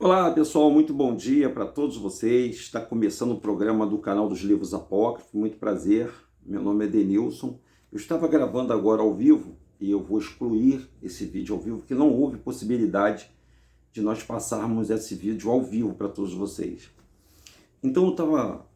Olá pessoal, muito bom dia para todos vocês. Está começando o programa do canal dos Livros Apócrifos. Muito prazer, meu nome é Denilson. Eu estava gravando agora ao vivo e eu vou excluir esse vídeo ao vivo, porque não houve possibilidade de nós passarmos esse vídeo ao vivo para todos vocês. Então,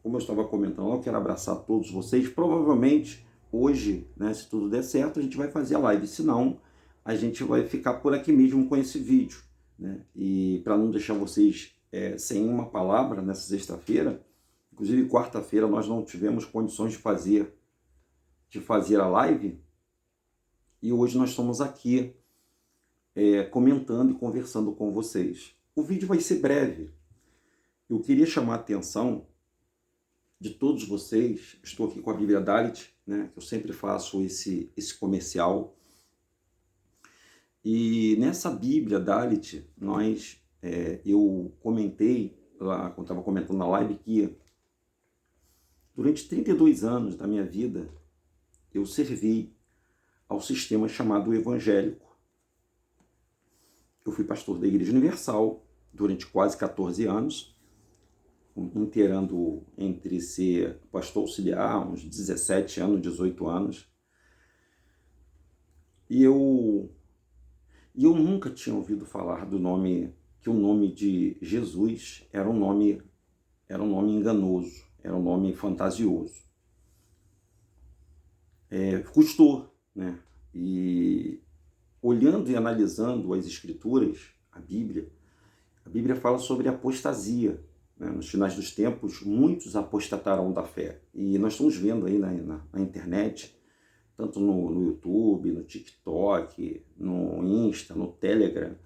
como eu estava comentando, eu quero abraçar todos vocês. Provavelmente hoje, né, se tudo der certo, a gente vai fazer a live. Se não, a gente vai ficar por aqui mesmo com esse vídeo, né? E para não deixar vocês sem uma palavra nessa sexta-feira, inclusive quarta-feira nós não tivemos condições de fazer a live, e hoje nós estamos aqui comentando e conversando com vocês. O vídeo vai ser breve. Eu queria chamar a atenção de todos vocês. Estou aqui com a Bíblia Dalit, né, que eu sempre faço esse comercial. E nessa Bíblia Dalit, eu comentei, lá, quando estava comentando na live, que durante 32 anos da minha vida, eu servi ao sistema chamado evangélico. Eu fui pastor da Igreja Universal durante quase 14 anos, inteirando entre ser pastor auxiliar, uns 17 anos, 18 anos. E eu nunca tinha ouvido falar que o nome de Jesus era um nome enganoso, era um nome fantasioso. Custou, né? E olhando e analisando as Escrituras, a Bíblia fala sobre apostasia. Né? Nos finais dos tempos, muitos apostatarão da fé. E nós estamos vendo aí na internet, tanto no YouTube, no TikTok, no Insta, no Telegram,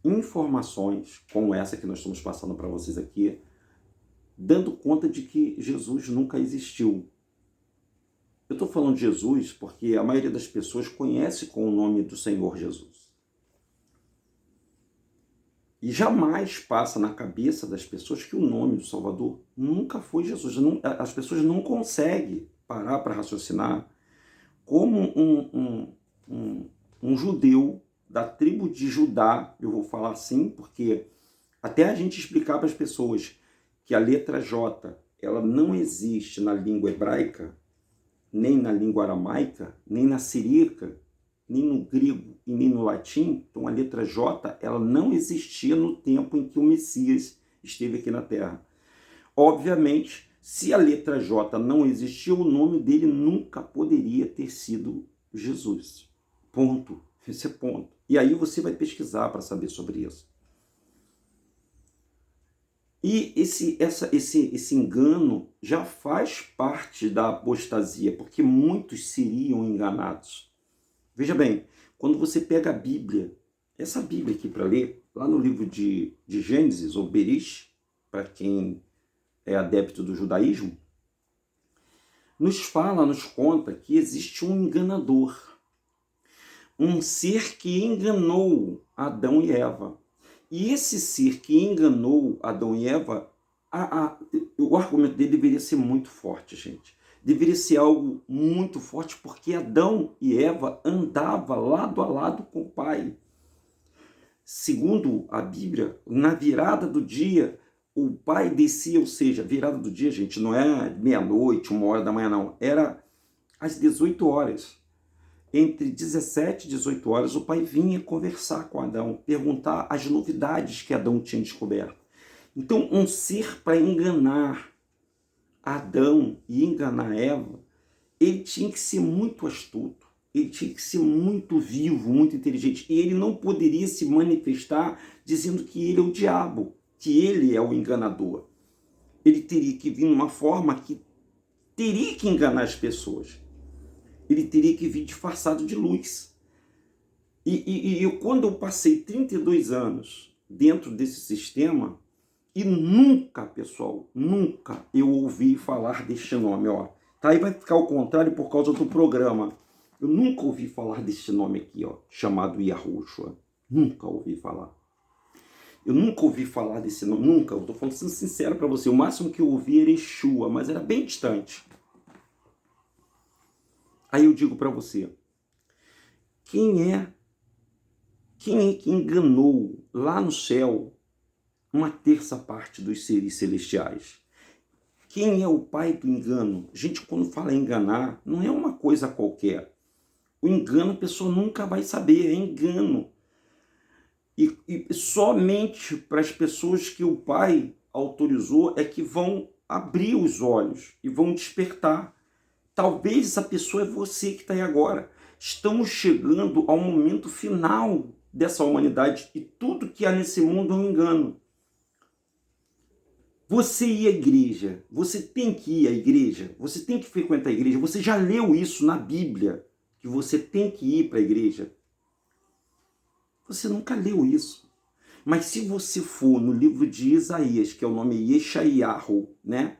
informações como essa que nós estamos passando para vocês aqui, dando conta de que Jesus nunca existiu. Eu estou falando de Jesus porque a maioria das pessoas conhece com o nome do Senhor Jesus. E jamais passa na cabeça das pessoas que o nome do Salvador nunca foi Jesus. As pessoas não conseguem parar para raciocinar como um judeu da tribo de Judá, eu vou falar assim, porque até a gente explicar para as pessoas que a letra J ela não existe na língua hebraica, nem na língua aramaica, nem na siríaca, nem no grego e nem no latim. Então a letra J ela não existia no tempo em que o Messias esteve aqui na Terra. Obviamente, se a letra J não existia, o nome dele nunca poderia ter sido Jesus. Ponto. Esse é ponto. E aí você vai pesquisar para saber sobre isso. E esse engano já faz parte da apostasia, porque muitos seriam enganados. Veja bem, quando você pega a Bíblia, essa Bíblia aqui para ler, lá no livro de Gênesis, ou Bereshit, para quem é adepto do judaísmo, nos conta que existe um enganador, um ser que enganou Adão e Eva. E esse ser que enganou Adão e Eva, o argumento dele deveria ser muito forte, gente. Deveria ser algo muito forte, porque Adão e Eva andavam lado a lado com o Pai. Segundo a Bíblia, na virada do dia, o Pai descia, ou seja, virada do dia, gente, não é meia-noite, 1h da manhã, não. Era às 18 horas. Entre 17 e 18 horas, o Pai vinha conversar com Adão, perguntar as novidades que Adão tinha descoberto. Então, um ser para enganar Adão e enganar Eva, ele tinha que ser muito astuto, ele tinha que ser muito vivo, muito inteligente, e ele não poderia se manifestar dizendo que ele é o diabo, que ele é o enganador. Ele teria que vir de uma forma que teria que enganar as pessoas. Ele teria que vir disfarçado de luz. Quando eu passei 32 anos dentro desse sistema, e nunca, pessoal, nunca eu ouvi falar deste nome, ó. Tá, aí vai ficar ao contrário por causa do programa. Eu nunca ouvi falar desse nome aqui, ó, chamado Yahushua. Nunca ouvi falar. Eu nunca ouvi falar desse nome, nunca. Eu tô falando sendo sincero para você. O máximo que eu ouvi era Yeshua, mas era bem distante. Aí eu digo para você, quem é que enganou lá no céu uma terça parte dos seres celestiais. Quem é o pai do engano? Gente, quando fala enganar, não é uma coisa qualquer. O engano a pessoa nunca vai saber, é engano. E somente para as pessoas que o pai autorizou é que vão abrir os olhos e vão despertar. Talvez essa pessoa é você que está aí agora. Estamos chegando ao momento final dessa humanidade e tudo que há nesse mundo é um engano. Você ir à igreja, você tem que ir à igreja, você tem que frequentar a igreja, você já leu isso na Bíblia, que você tem que ir para a igreja. Você nunca leu isso. Mas se você for no livro de Isaías, que é o nome Yeshayahu, né?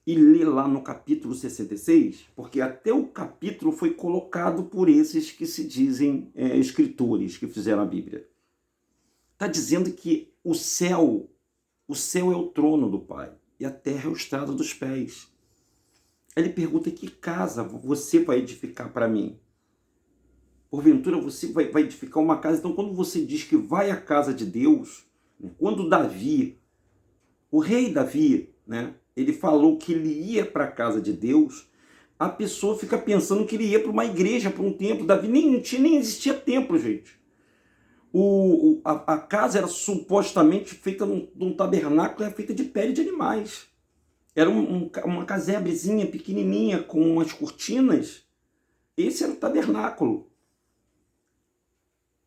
E ler lá no capítulo 66, porque até o capítulo foi colocado por esses que se dizem escritores que fizeram a Bíblia. Está dizendo que o céu é o trono do Pai e a terra é o estrado dos pés. Ele pergunta: que casa você vai edificar para mim? Porventura você vai edificar uma casa? Então, quando você diz que vai à casa de Deus, quando Davi, o rei Davi, né, ele falou que ele ia para a casa de Deus, a pessoa fica pensando que ele ia para uma igreja, para um templo. Davi nem existia templo, gente. A casa era supostamente feita num tabernáculo, era feita de pele de animais. Era uma casebrezinha pequenininha com umas cortinas. Esse era o tabernáculo.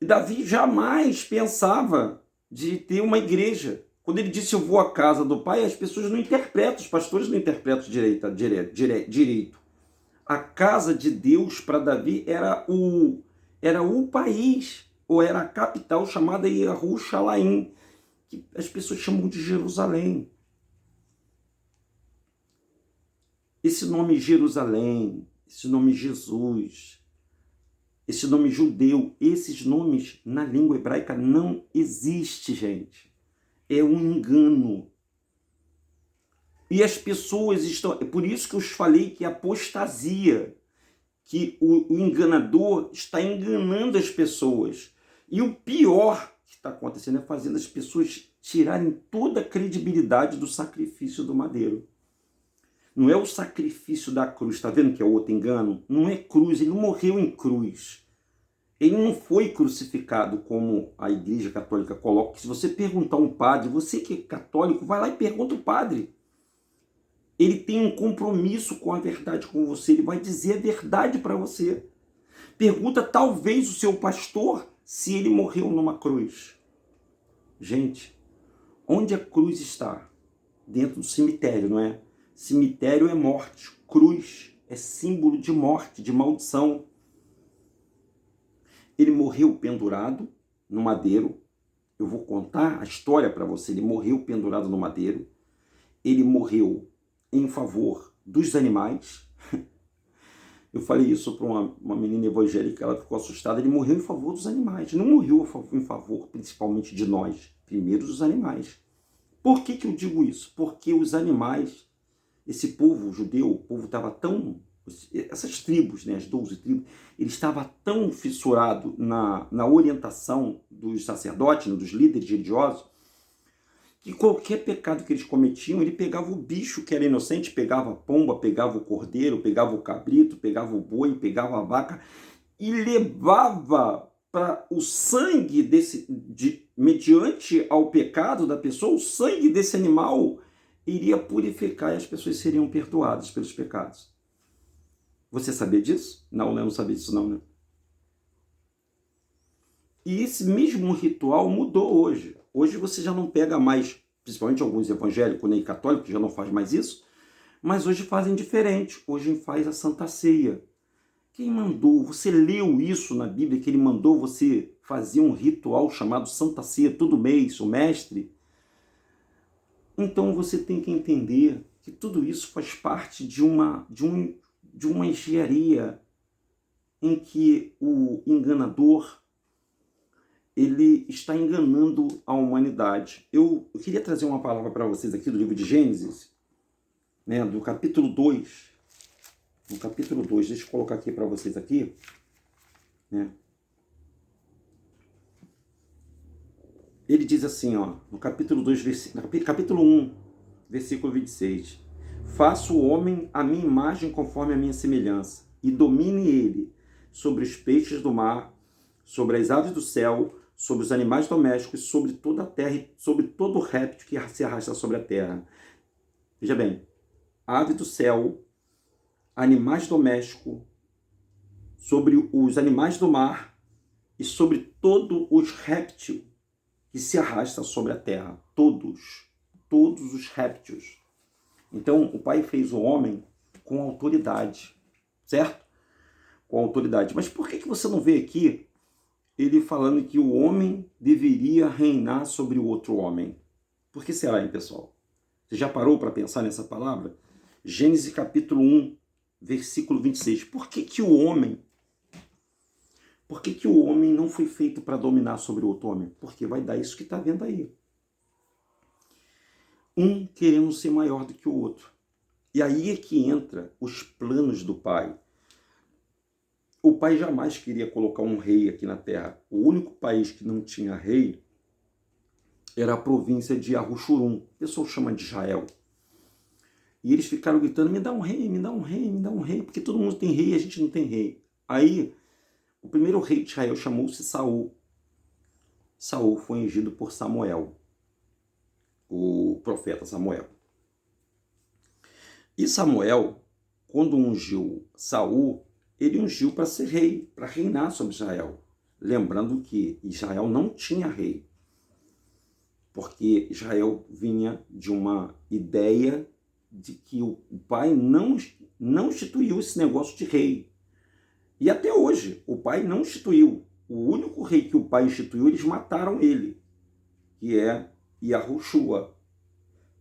E Davi jamais pensava de ter uma igreja. Quando ele disse eu vou à casa do Pai, as pessoas não interpretam, os pastores não interpretam direito. A casa de Deus para Davi era o país, ou era a capital chamada Jerusalém, que as pessoas chamam de Jerusalém. Esse nome Jerusalém, esse nome Jesus, esse nome judeu, esses nomes na língua hebraica não existem, gente. É um engano. E as pessoas estão... É por isso que eu falei que é apostasia, que o enganador está enganando as pessoas. E o pior que está acontecendo é fazendo as pessoas tirarem toda a credibilidade do sacrifício do madeiro. Não é o sacrifício da cruz, está vendo que é outro engano? Não é cruz, ele não morreu em cruz. Ele não foi crucificado como a Igreja Católica coloca. Se você perguntar a um padre, você que é católico, vai lá e pergunta ao padre. Ele tem um compromisso com a verdade com você, ele vai dizer a verdade para você. Pergunta talvez o seu pastor se ele morreu numa cruz. Gente, onde a cruz está? Dentro do cemitério, não é? Cemitério é morte, cruz é símbolo de morte, de maldição. Ele morreu pendurado no madeiro. Eu vou contar a história para você. Ele morreu pendurado no madeiro. Ele morreu em favor dos animais. Eu falei isso para uma menina evangélica, ela ficou assustada. Ele morreu em favor dos animais. Não morreu em favor principalmente de nós. Primeiro dos animais. Por que eu digo isso? Porque os animais, esse povo judeu, o povo estava tão... Essas tribos, né, as 12 tribos, ele estava tão fissurado na orientação dos sacerdotes, né, dos líderes religiosos, que qualquer pecado que eles cometiam, ele pegava o bicho que era inocente, pegava a pomba, pegava o cordeiro, pegava o cabrito, pegava o boi, pegava a vaca e levava para o sangue mediante ao pecado da pessoa, o sangue desse animal iria purificar e as pessoas seriam perdoadas pelos pecados. Você sabia disso? Não, eu não sabia disso não, né? E esse mesmo ritual mudou hoje. Hoje você já não pega mais, principalmente alguns evangélicos nem católicos, já não faz mais isso, mas hoje fazem diferente. Hoje faz a Santa Ceia. Quem mandou? Você leu isso na Bíblia, que ele mandou você fazer um ritual chamado Santa Ceia todo mês, o mestre? Então você tem que entender que tudo isso faz parte de uma engenharia em que o enganador ele está enganando a humanidade. Eu queria trazer uma palavra para vocês aqui do livro de Gênesis, né, do capítulo 2. No capítulo 2, deixa eu colocar aqui para vocês aqui, né? Ele diz assim, ó, no capítulo 2, capítulo 1, versículo 26. Faço o homem à minha imagem conforme a minha semelhança, e domine ele sobre os peixes do mar, sobre as aves do céu, sobre os animais domésticos, sobre toda a terra e sobre todo réptil que se arrasta sobre a terra. Veja bem, ave do céu, animais domésticos, sobre os animais do mar e sobre todos os répteis que se arrasta sobre a terra. Todos os répteis. Então, o Pai fez o homem com autoridade, certo? Com autoridade. Mas por que você não vê aqui ele falando que o homem deveria reinar sobre o outro homem? Por que será, hein, pessoal? Você já parou para pensar nessa palavra? Gênesis capítulo 1, versículo 26. Por que o homem não foi feito para dominar sobre o outro homem? Porque vai dar isso que está vendo aí. Um querendo ser maior do que o outro. E aí é que entra os planos do Pai. O Pai jamais queria colocar um rei aqui na terra. O único país que não tinha rei era a província de Arruxurum. O pessoal chama de Israel. E eles ficaram gritando, me dá um rei, me dá um rei, me dá um rei, porque todo mundo tem rei e a gente não tem rei. Aí, o primeiro rei de Israel chamou-se Saul. Saul foi ungido por Samuel, o profeta Samuel. E Samuel, quando ungiu Saul, ele ungiu para ser rei, para reinar sobre Israel. Lembrando que Israel não tinha rei, porque Israel vinha de uma ideia de que o pai não instituiu esse negócio de rei. E até hoje, o pai não instituiu. O único rei que o pai instituiu, eles mataram ele, que é Yahushua.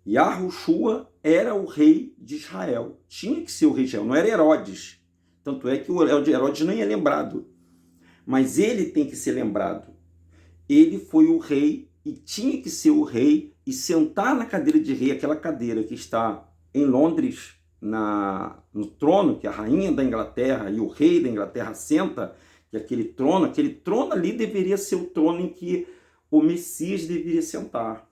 Yahushua era o rei de Israel. Tinha que ser o rei de Israel, não era Herodes. Tanto é que o Herodes nem é lembrado. Mas ele tem que ser lembrado. Ele foi o rei e tinha que ser o rei e sentar na cadeira de rei, aquela cadeira que está em Londres, no trono, que a rainha da Inglaterra e o rei da Inglaterra senta, que aquele trono ali deveria ser o trono em que o Messias deveria sentar.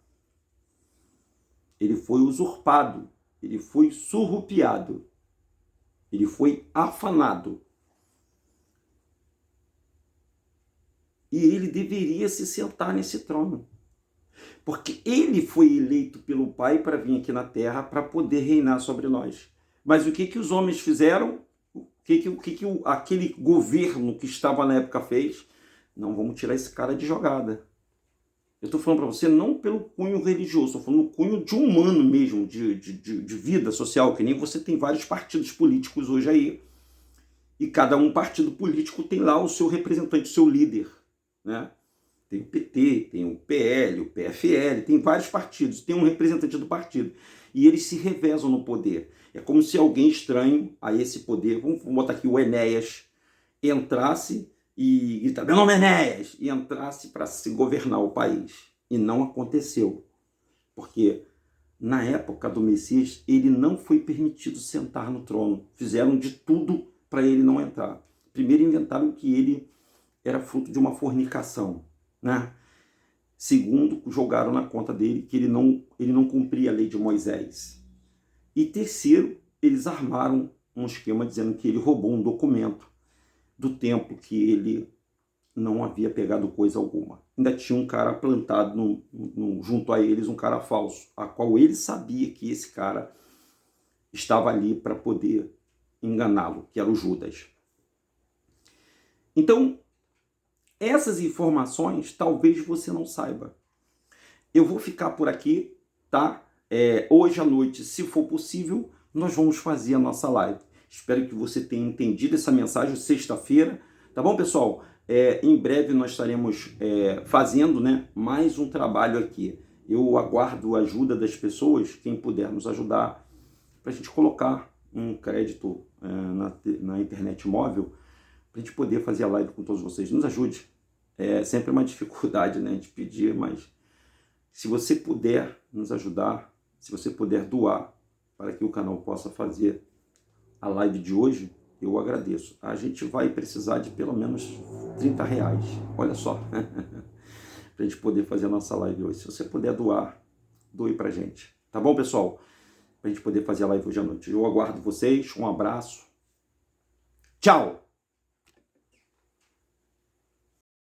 Ele foi usurpado, ele foi surrupiado, ele foi afanado. E ele deveria se sentar nesse trono. Porque ele foi eleito pelo Pai para vir aqui na terra para poder reinar sobre nós. Mas o que os homens fizeram? O que aquele governo que estava na época fez? Não, vamos tirar esse cara de jogada. Eu estou falando para você não pelo cunho religioso, estou falando no cunho de humano mesmo, de vida social, que nem você tem vários partidos políticos hoje aí. E cada partido político tem lá o seu representante, o seu líder, né? Tem o PT, tem o PL, o PFL, tem vários partidos, tem um representante do partido. E eles se revezam no poder. É como se alguém estranho a esse poder, vamos botar aqui o Enéas, entrasse e gritasse, meu nome é Enéas, e entrasse para se governar o país. E não aconteceu. Porque na época do Messias, ele não foi permitido sentar no trono. Fizeram de tudo para ele não entrar. Primeiro inventaram que ele era fruto de uma fornicação, né? Segundo, jogaram na conta dele que ele não cumpria a lei de Moisés. E terceiro, eles armaram um esquema dizendo que ele roubou um documento do templo, que ele não havia pegado coisa alguma. Ainda tinha um cara plantado junto a eles, um cara falso, a qual ele sabia que esse cara estava ali para poder enganá-lo, que era o Judas. Então, essas informações talvez você não saiba. Eu vou ficar por aqui, tá? Hoje à noite, se for possível, nós vamos fazer a nossa live. Espero que você tenha entendido essa mensagem sexta-feira, tá bom, pessoal? Em breve nós estaremos fazendo, né, mais um trabalho aqui. Eu aguardo a ajuda das pessoas, quem puder nos ajudar, para a gente colocar um crédito na internet móvel, para a gente poder fazer a live com todos vocês. Nos ajude. É sempre uma dificuldade, né, de pedir, mas se você puder nos ajudar, se você puder doar para que o canal possa fazer a live de hoje, eu agradeço. A gente vai precisar de pelo menos R$30. Olha só. para a gente poder fazer a nossa live hoje. Se você puder doar, doe para a gente. Tá bom, pessoal? Para a gente poder fazer a live hoje à noite. Eu aguardo vocês. Um abraço. Tchau!